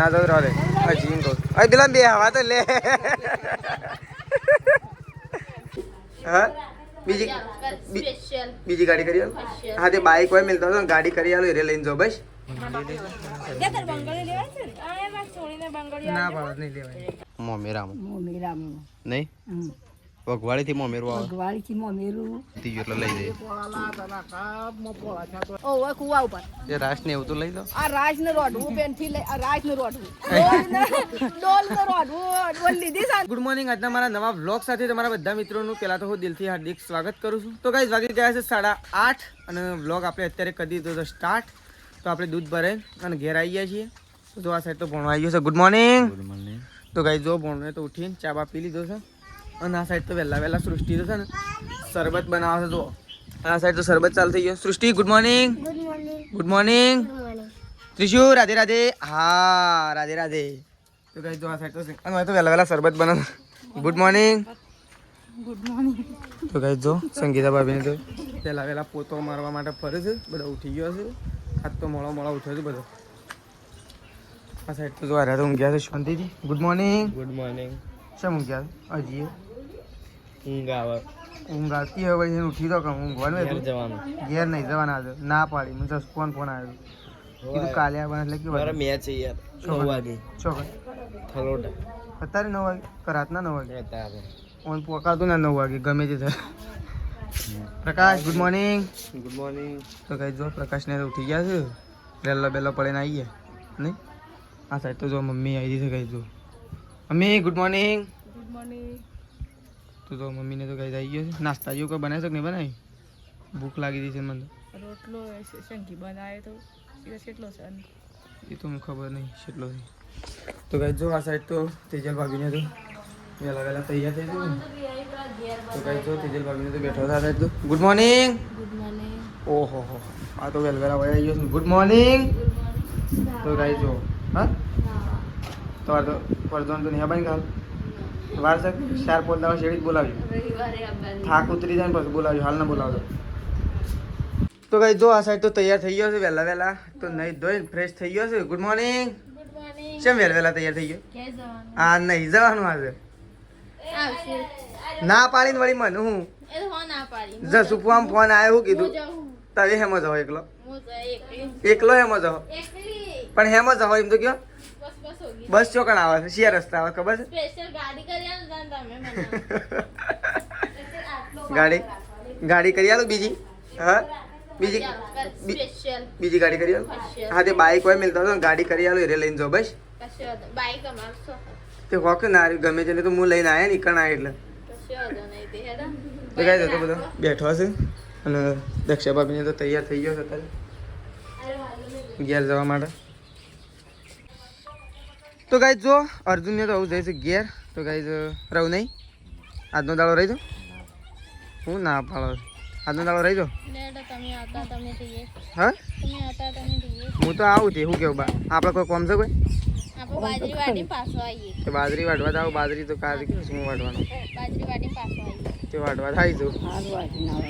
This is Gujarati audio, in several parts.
ના તો રે હજી તો અરે પેલા બે હવા તો લે હા બીજી ગાડી કરી આલો હા તે બાઈક હોય મિલતો હતો ગાડી કરી આલો એ લઈને જો બસ ના ભાવ નહીં લેવાય મોમેરામ નહીં વગવાળી થી મોમેરું આવે વગવાળી થી મોમેરું તી એટલે લઈ જઈએ ઓ ઓય કુવા ઉપર એ રાજ ને એવું તો લઈ લો આ રાજ ને રોડવું પેન થી લઈ આ રાજ ને રોડવું ડોલ ને રોડવું ડોલ લીધી સા ગુડ મોર્નિંગ આજના મારા નવા વ્લોગ સાથે તમારા બધા મિત્રોનું પહેલા તો હું દિલથી હાર્દિક સ્વાગત કરું છું તો ગાઈસ વાગી ગયા છે 8:30 અને વ્લોગ આપણે અત્યારે કરી દીધો તો સ્ટાર્ટ તો આપણે દૂધ ભરે અને ઘેર આવી ગયા છીએ તો આ સાઈડ તો ભણવા આવી ગયો છે ગુડ મોર્નિંગ તો ગાઈસ જો ભણને તો ઉઠીને ચા બા પી લીધો છે અને આ સાઈડ તો વહેલા સૃષ્ટિ તો છે ને શરબત બનાવે છે જો આ સાઈડ તો શરબત ચાલુ થઈ ગયો Srishti good morning good morning Trishu Radhe Radhe હા રાધે રાધે તો ગાઈસ જો આ સાઈડ તો છે અને તો વહેલા શરબત બનાવે ગુડ મોર્નિંગ તો ગાઈસ જો સંગીતા ભાભીને તો વહેલા પોતો મારવા માટે ફરે છે બધા ઉઠી ગયો છે આજ તો મોડા ઉઠ્યો છે બધો આ સાઈડ તો જો આ રાધે ઊંઘ્યા છે શાંતિથી ગુડ મોર્નિંગ શેમ ઊંઘ્યા હજી ઊંઘ આવતી હવે એને ઉઠી તો કે ઊંઘવાનું ઘેર નહીં જવાના આજે ના પાડી મને ફોન આવ્યો કીધું કાલે આવવાના એટલે કેવું મેચ છે યાર 9 વાગે થલોડા અત્યારે 9 વાગે કે રાતના 9 વાગે ઓન પોકાતું ના 9 વાગે ગમે તે થાય પ્રકાશ ગુડ મોર્નિંગ તો કઈ જો પ્રકાશને તો ઉઠી ગયા છે બેલો પડીને આવી ગયા નહીં આ સાઈડ તો જો મમ્મી આવી છે કઈ જો મમ્મી ગુડ મોર્નિંગ તો મમ્મીને તો કઈ આવી ગયો છે નાસ્તા જેવું કોઈ બનાવી શકે નહીં બનાવી ભૂખ લાગી ગઈ છે મને રોટલો શંકી બનાવે તો કેટલો છે એ તો મને ખબર નહીં કેટલો છે તો કઈ જો આ સાઈડ તો તેજલ ભાભીને તો વહેલા તૈયાર થઈ ગયું તો કઈ જો તેજલ ભાભીને તો બેઠો હતા સાઈડ તો ગુડ મોર્નિંગ ઓહો હો આ તો વહેલા આવી ગયો છે ગુડ મોર્નિંગ તો કઈ જો હા તો આ તો પરદોન તો નહીં બની કાલ વાર છે 4-5 દાવા શેડી જ બોલાવ્યું થાક ઉતરી જાય ને પછી બોલાવ્યું હાલ ના બોલાવજો તો કઈ જો આ સાઈડ તો તૈયાર થઈ ગયો છે વહેલા તો નહીં ધોઈને ફ્રેશ થઈ ગયો છે ગુડ મોર્નિંગ કેમ વહેલા તૈયાર થઈ ગયો હા નહીં જવાનું આજે ના પાડીને વળી મને હું જસુપુઆમ ફોન આવ્યો હું કીધું તમે હેમો જાઓ એકલો હેમો જાઓ પણ હેમો જાઓ એમ તો કયો બસ ચોકણ આવે છે શિયા રસ્તા આવે ખબર છે ગાડી કરી આલો બીજી હા બીજી ગાડી કરી આલો હા તે બાઈક હોય મિલતો હતો ગાડી કરી આલો એ લઈને જાઓ બસ તે હોક ના ગમે છે ને તો હું લઈને આવ્યા નીકળ આવ્યા એટલે તો બધો બેઠો હશે અને દક્ષા ભાભીને તો તૈયાર થઈ ગયો છે અત્યારે ઘેર જવા માટે તો ગાઈ જો અર્જુનને તો આવું જાય છે ઘેર તો ગાઈ રહું નહીં આજનો દાડો રહી દો હું ના પાડો આજનો દાડો રહી દો હા હું તો આવું છું શું કેવું બા આપણે કોઈ કોમ છે કોઈ બાજરી વાટવા જાવ બાજરી તો કાઢી કે શું વાટવાનું તે વાટવા થાય છું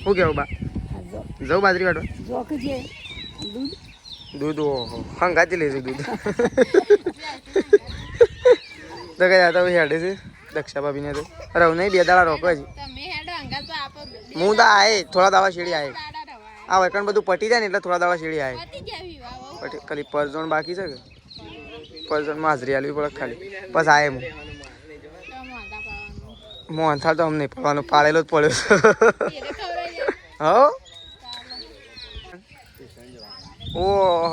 શું કેવું બા જાઉં બાજરી વાટવા દૂધ ઓહો હંગાતી લઈશું દૂધ તો કઈ જતા પછી હેડે છે દક્ષા ભાભીને તો રહું નહીં 2 દાડા રોકો જ હું તો આય થોડા દાવા શેડી આય આ વૈકણ બધું પટી જાય ને એટલે થોડા દાવા શેડી આય પટી ખાલી પરજોણ બાકી છે કે પરજોણમાં હાજરી આલવી પડે ખાલી બસ આય હું મોહનથાળ તો અમને નહીં પડવાનો પાડેલો જ પડ્યો હો ઓ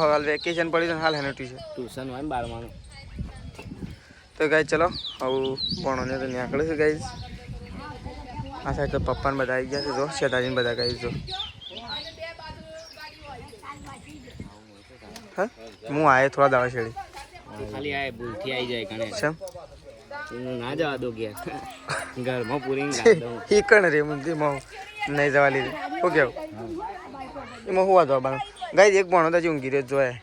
હાલ વેકેશન પડ્યું હાલ હેને ટ્યુશન હોય 12માનું તો ગાઈ ચલો આવું ભણોને તો નીકળે છે ગાઈ આ સાઈડ તો પપ્પાને બધા આવી ગયા છે જો શેતાજીને બધા ગાઈ જો હા હું આયે થોડા દાવા છેડી ખાલી આય ભૂલથી આવી જાય કણે સમ ના જવા દો ગયા ઘરમાં પૂરી ઈ કણ રે મુંદી માં નહીં જવા લીધી હો કેવું એમાં હું વાતો બાનો ગાઈ એક ભણો તો હજી ઊંઘી રહ્યો જોયે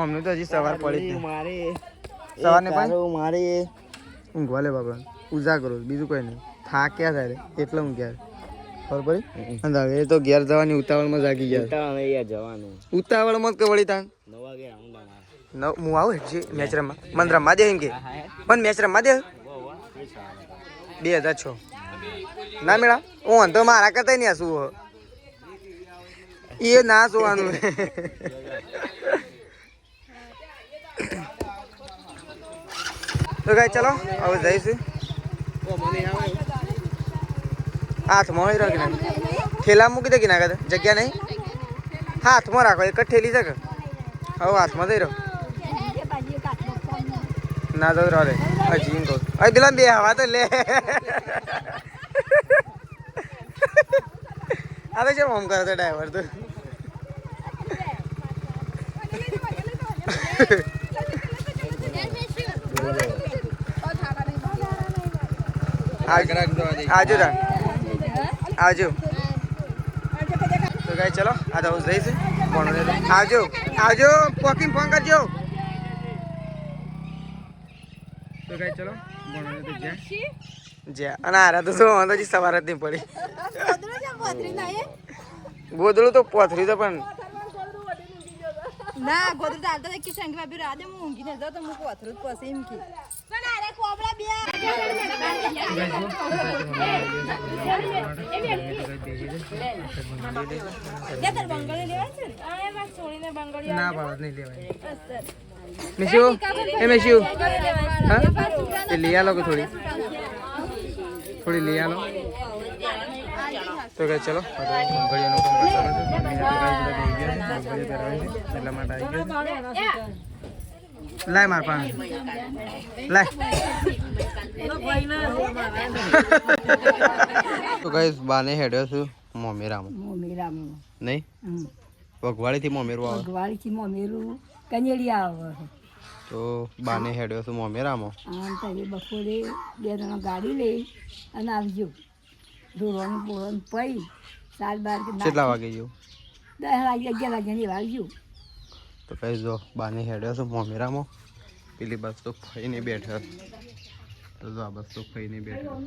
અમને તો હજી સવાર પડી મારે સવારને પણ મારે ઊંઘવા લે બાબા ઉજાગરો બીજું કોઈ નહીં થાક્યા થાય એટલે ઊંઘ્યા ખબર પડી હવે તો ઘેર જવાની ઉતાવળમાં જાગી ગયા જવાનું ઉતાવળમાં કે વળી તાણ 9 વાગે હું આવું હેઠ મેચ રમવા મને રમવા દે એમ કે મને મેચ રમવા દે 2006 ના મેળા હું તો મારા કરતા નહીં શું એ ના જોવાનું તો ગાય ચલો હવે જઈશું હાથમાં હોય રહ્યો કે ના ઠેલા મૂકી દે કે ના કદા જગ્યા નહીં હાથમાં રાખો એક જ ઠેલી છે કે હવે હાથમાં જઈ રહ્યો ના તો રહે હજી એમ કહું હવે પેલા બે હવા તો લે હવે છે ઓમ કરે તો ડ્રાઈવર તો આવજો આવજો તો ગાય ચલો આ તો જઈશું આવજો આવજો પોકીને ફોન કરજો તો ગાય ચલો જ્યાં અને આરા તો શું વાંધો સવાર જ નહીં પડી ગોદડું તો પોથરી તો પણ ના ગોદડું ચાલતા કે શંખ ભાભી રાધે હું ઊંઘીને જાઉં તો હું પોથરું જ પછી એમ કે પણ અરે કોબળા બે ના બાબત નહીં લેવાય મેશુ એ મેશુ હા એ લઈ આલો કે થોડી લઈ આલો તો ગાય ચલો એટલા માટે આવી ગયો લાય માર પાણી લાય તો ગાઈસ બાને હેડ્યો છું મોમેરામાં નહીં વગવાળી થી મોમેરું કનેડી આવે તો બાને હેડ્યો છું મોમેરામાં બપોરે 2 જણા ગાડી લઈ અને આવજો ધોરણ બોરણ પઈ 7-12 કેટલા વાગે જેવું 10 વાગે 11 વાગે આવજો તો કઈ જો બાને હેડ્યો છું મોમેરામાં પેલી બસ તો ફઈને બેઠા તો જો આ બસ તો ફઈને બેઠા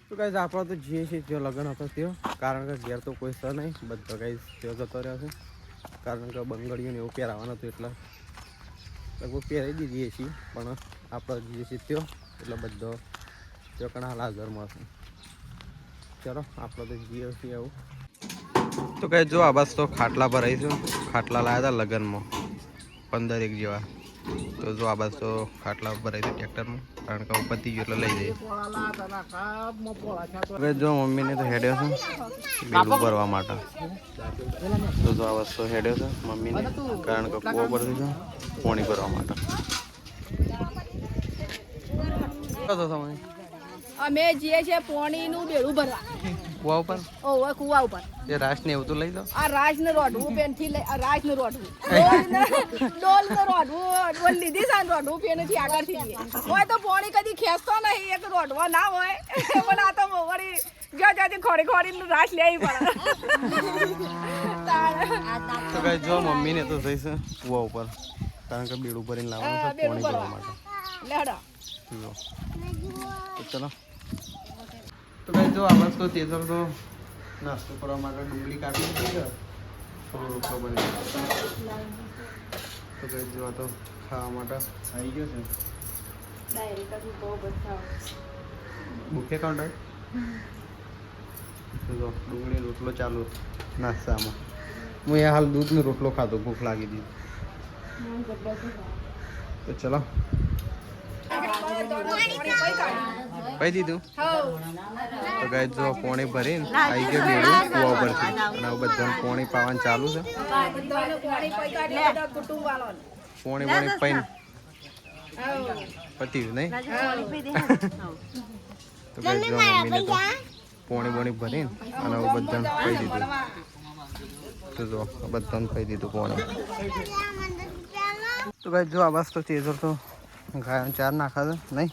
તો કઈ આપણો તો જે છે જો લગ્ન હતો ત્યો કારણ કે ઘેર તો કોઈ છે નહીં બધો કઈ ત્યો જતો રહ્યો છે કારણ કે બંગડીઓને એવું પહેરાવાનું હતું એટલે લગભગ પહેરાવી દીધી છીએ પણ આપણો જે છે ત્યો એટલે બધો ત્યો કણ હાલ હાજરમાં છે ચલો આપણો તો જીએ છીએ આવું તો કઈ જો આ બસ તો ખાટલા ભરાઈશું ખાટલા લાવ્યા હતા લગ્નમાં 15 જેવા તો જો આ બસ તો ખાટલા ભરાઈશું ટ્રેક્ટરમાં કારણ કે પતી ગયું એટલે લઈ જઈએ હવે જો મમ્મીને તો હેડ્યો છે બીડું ભરવા માટે તો જો આ વસ્તુ હેડ્યો છે મમ્મીને કારણ કે કૂવો ભરતી છે પાણી ભરવા માટે અમે જે છે પાણીનું બેડું ભરવા કૂવા ઉપર ઓય કૂવા ઉપર એ રાસ ને એવું તો લઈ લો આ રાજ ને રોડવું પેન થી લઈ આ રાજ ને રોડવું ડોલ ને રોડવું ડોલ લીધી છે રોડવું પેન થી આગળ થી હોય તો પાણી કદી ખેંચતો નહીં એક રોડવા ના હોય પણ આ તો વળી જ્યાંથી ખોડી રાસ લેવી પડે તો કઈ જો મમ્મીને તો જઈશે કૂવા ઉપર કારણ કે બેડું ભરીને લાવવાનું છે પાણી ભરવા માટે લેડો તો ચલો તો ભાઈ જો આ બસ તો તેજલ તો નાસ્તો કરવા માટે ડુંગળી કાપી છે થોડો રોટલો બને તો ભાઈ જો આ તો ખાવા માટે આવી ગયો છે બુકે કાઉન્ટર તો જો ડુંગળી રોટલો ચાલુ નાસ્તામાં હું એ હાલ દૂધનો રોટલો ખાધો ભૂખ લાગી દીધી તો ચલો પી દીધું તો ગાય જો પોણી ભરીને આવી ગયો બેડું કૂવા પરથી અને બધાને પોણી પાવાનું ચાલુ છે પોણી પૈન પતી નહીં તો ગાય જો મમ્મીને તો પોણી ભરીને અને બધાને પી દીધું તો જો બધાને પી દીધું પોણી તો ગાય જો આ બસ તો તેજર તો ગાય ચાર નાખા છે નહીં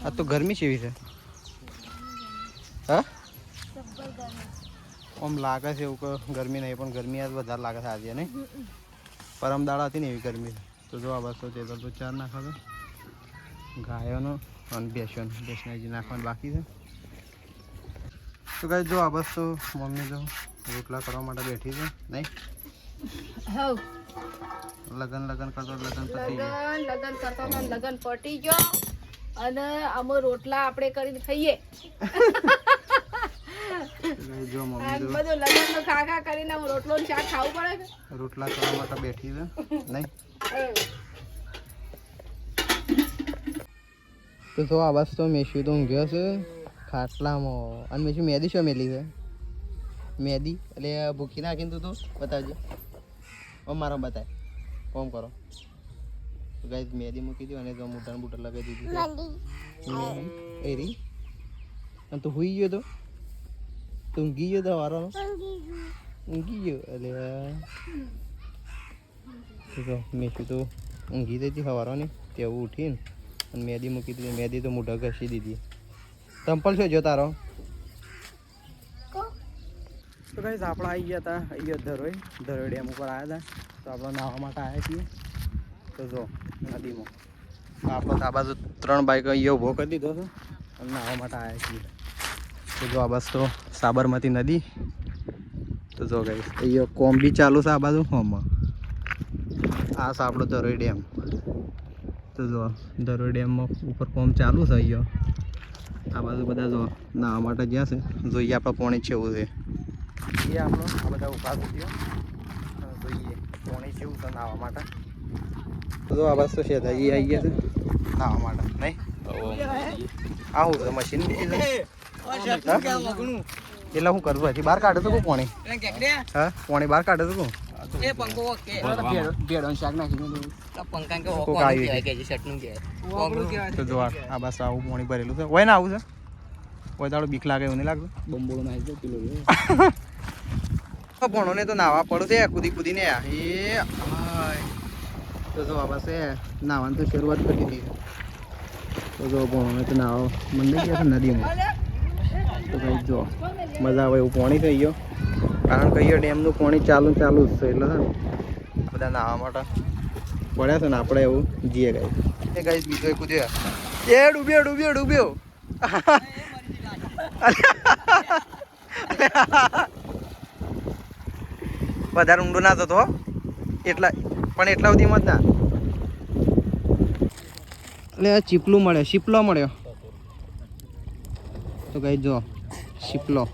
આ તો ગરમી કેવી છે હા આમ લાગે છે એવું કે ગરમી નહીં પણ ગરમી આજ વધારે લાગે છે આજે નહીં પરમ દાડા હતી ને એવી ગરમી તો જો આ બસ તો તેજર તો ચાર નાખા છે ગાયોનો અને ભેંસને હજી નાખવાનું બાકી છે તો ગાય જો આ બસ તો મમ્મી તો રોટલા કરવા માટે બેઠી છે નહીં હવ લગન કરતો લગન પતી લગન કરતો તો લગન પટી ગયો અને અમે રોટલા આપણે કરીને ખાઈએ જો મમ્મી અને બધું લગન નો ખા કરીને અમે રોટલો ને શાક ખાવું પડે કે રોટલા કરવા માટે બેઠી છે નહીં તો આ બસ તો મેશ્યું તો ઊંઘ્યો છે ખાટલામાં અને મેશ્યું મેદી શું મેલી છે મેદી એટલે ભૂખી નાખીને તું તો બતાવજે મારો બતાય કોમ કરો ગાઈસ મેદી મૂકી દો અને જો મોટા બુટર લગાવી દીધી એ રી અને તું હુઈ ગયો તો તું ઊંઘી ગયો તો વારો ઊંઘી ગયો એટલે જો મેશ્યું તો ઊંઘી દીધી સવારોની તેવું ઉઠીને અને મેદી મૂકી દીધી મેદી તો મોઢા ઘસી દીધી ચંપલ શું જો તારો તો ગાઈસ આપણે આવી ગયા હતા ધરોઈ ડેમ ઉપર આવ્યા હતા તો આપણે નાહવા માટે આવ્યા છીએ તો જો નદીમાં આપણો તો આ બાજુ 3 બાઈક અહીંયા ઊભો કરી દીધો છે અને નાહવા માટે આવ્યા છીએ તો જો આ બસ તો સાબરમતી નદી તો જો ગાઈસ અહીંયા કોમ બી ચાલુ છે આ બાજુ હોમમાં આ છે આપણો ધરોઈ ડેમ તો જો ધરોઈ ડેમમાં ઉપર કોમ ચાલુ છે અહીંયા આ બાજુ બધા જો નાહવા માટે જ્યાં છે જોઈએ આપણે પોણી છેવું છે એ આપણો આ બધા ઉભા થઈ ગયો જોઈએ પોણી છેવું છે નાહવા માટે તો જો આ બસ તો છે એ આવી ગયા છે નાહવા માટે નહીં આવું છે મશીન એટલે હું કરવું હજી બહાર કાઢે તો કહું પોણી હા પોણી બહાર કાઢે તો કહું તો જો આ બસ આવું પાણી ભરેલું છે હોય ને આવું છે હોય તારું બીક લાગે એવું નહીં લાગતું બંબોળો નાખી દો કિલો ભણો ને તો નાવા પડશે કૂદીને એ તો જો આ બસ નાવાની તો શરૂઆત કરી દીધી તો જો ભણો ને તો નાવા મંડી ગયા છે નદીમાં તો ભાઈ જો મજા આવે એવું પાણી થઈ ગયો કારણ કે અહીંયા ડેમનું પાણી ચાલુ જ છે એટલે બધા નાહવા માટે પડ્યા છે ને આપણે એવું જીએ ગાઈસ એ ગાઈસ બીજો એક કૂદ્યો એ ડૂબ્યો વધારે ઊંડો ના થતો એટલા સુધીમાં જ ના એટલે શીપલો મળ્યો તો ગાઈસ જો શીપલો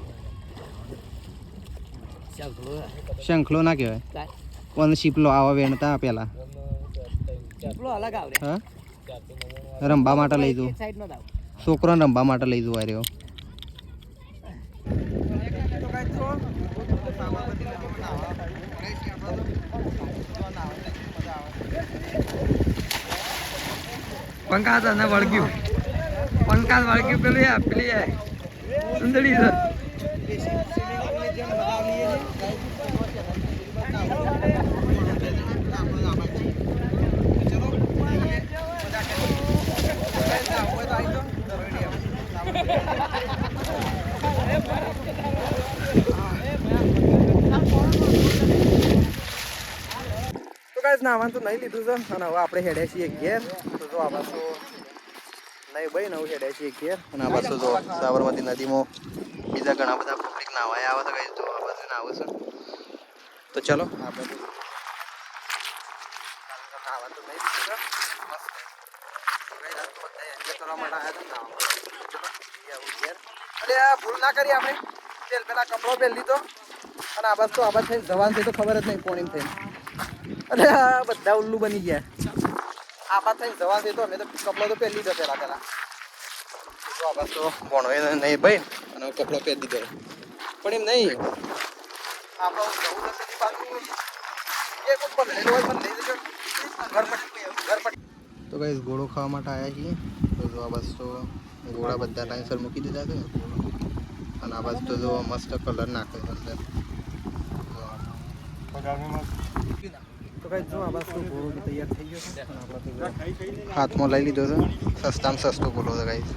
શંખલો ના કહેવાય કોણ શીપલો આવા વેણતા પેલા હા રમવા માટે લઈ જવું છોકરોને રમવા માટે લઈ જવું રહ્યો પંકાજ અને વળગ્યું પેલું પેલી સુંદરી છે તો ગાઈસ નાવાનું તો નહીં લીધું છે અને હવે આપણે હેડ્યા છીએ ઘેર તો જો આ પાછો નહીં ભાઈ નવું હેડ્યા છીએ ઘેર અને આ પાછો જો સાબરમતી નદીમાં બીજા ઘણા બધા પબ્લિક નાવા આવે તો ગાઈસ જો આ બાજુ નાવું છે તો ચલો આપણે નાવાનું તો નહીં લીધું અરે ભૂલ ના કરી આપણે પેલા કપડો પહેરી લીધો અને આ બસ તો આબાદ થઈને જવાન થઈ તો ખબર જ નહીં પોણી થઈને અરે બધા ઉલ્લુ બની ગયા આબાદ થઈને જવાન થઈ તો અમે તો કપડો તો પહેરી લીધો પેલા તો આ બસ તો ભણો નહીં ભાઈ અને કપડો પહેરી દીધો પણ એમ નહીં આપણો જવું નથી પાછું એક ઉપર રહેલો હોય પણ લઈ જજો ઘર પટી તો ગાઈસ ગોળો ખાવા માટે આવ્યા છીએ તો જો આ બસ તો ગોળા બધા લાઈનસર મૂકી દીધા છે અને આ બસ તો જો મસ્ત કલર નાખે છે અંદર તો ગાઈસ જો આ બસ તો ગોળો બી તૈયાર થઈ ગયો છે અને આપણે તો હાથમાં લઈ લીધો છે સસ્તામાં સસ્તો ગોળો છે ગાઈસ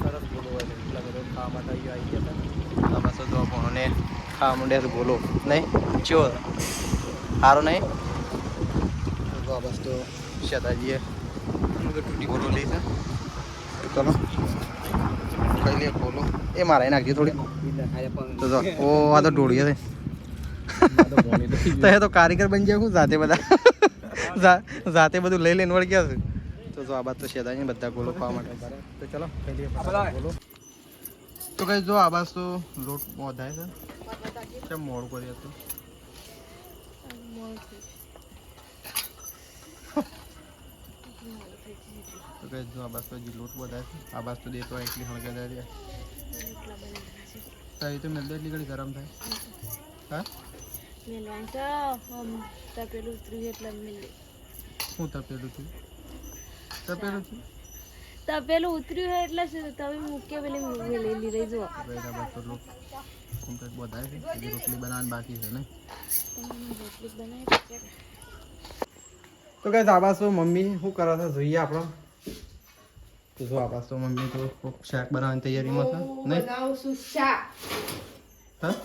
સરસ ગોળો હોય એટલા બધો ખાવા માટે આવી ગયા હતા આ બસ તો ભણોને ખાવા માંડ્યા છે ગોળો નહીં ચો સારો નહીં તો આ બસ તો શેતાજીએ બોલો લઈ છે ચલો ખાઈ લે બોલો એ મારા નાખજે થોડી તો ઓ આ તો ઢોળીએ છે તો એ તો કારીગર બની જાય હું જાતે બધા જાતે બધું લઈ લઈને વળગ્યા છે. તો જો આ બાદ તો શેદાની બધા ગોલો ખાવા માટે તો ચલો ગોલો. તો કઈ જો આ બાદ તો લોટ મોધાય છે. કેમ મોડું કરી હતું? તો કઈ જો આ બાદ તો હજી લોટ બોધાય છે. આ બાદ તો દેતો એટલી હળગે જાય તારી તો મેં એટલી ઘડી ગરમ થાય. હા તપેલું ઉતર્યું એટલે હું તપેલું છું તપેલું છું તપેલું ઉતર્યું હોય એટલે તમે મૂક્યો પેલી મેલેલી રહી જો બરાબર. બાદ તો લોટ કમ્પ્લીટ બોધાય છે. હજી રોટલી બનાવવાની બાકી છે ને. તો કઈ આબાસ તો મમ્મી શું કરે છે જોઈએ આપણો. તો જો આબાસ તો મમ્મી તો શાક બનાવવાની તૈયારીમાં છે નહીં? બનાવું છું શાક. હા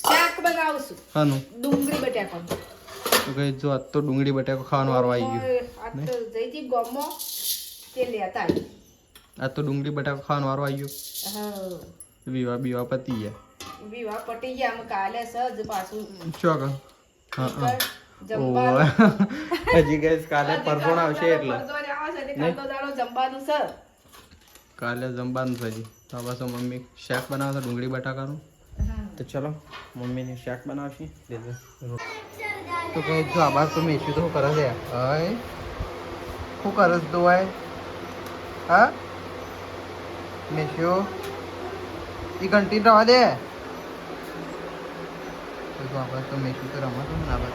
શાક બનાવું છું હાનું? ડુંગળી બટાકા. તો કઈ જો આજ તો ડુંગળી બટાકો ખાવાનો વારો આવી ગયો. આ તો જઈતી ગમો તે લેતા આવી. આજ તો ડુંગળી બટાકો ખાવાનો વારો આવી ગયો. હા વિવાહ બીવા પતી ગયા. વિવાહ પટી ગયા અમે કાલે સજ પાછું શું કર? હા હા જમવાનું હજી ગઈ કાલે પરસોણ આવશે એટલે જમવાનું છે. કાલે જમવાનું છે હજી. તો બસ મમ્મી શાક બનાવશે ડુંગળી બટાકાનું. તો ચલો મમ્મીને શાક બનાવશે. તો કઈ જો આ બાદ તો મેશું તો શું કરે છે? હાય શું કરે છે તું? ભાઈ હા મેશ્યો એ ઘંટી રવા દે. તો આ બાદ તો મેશું તો રમાતો ને આ બાદ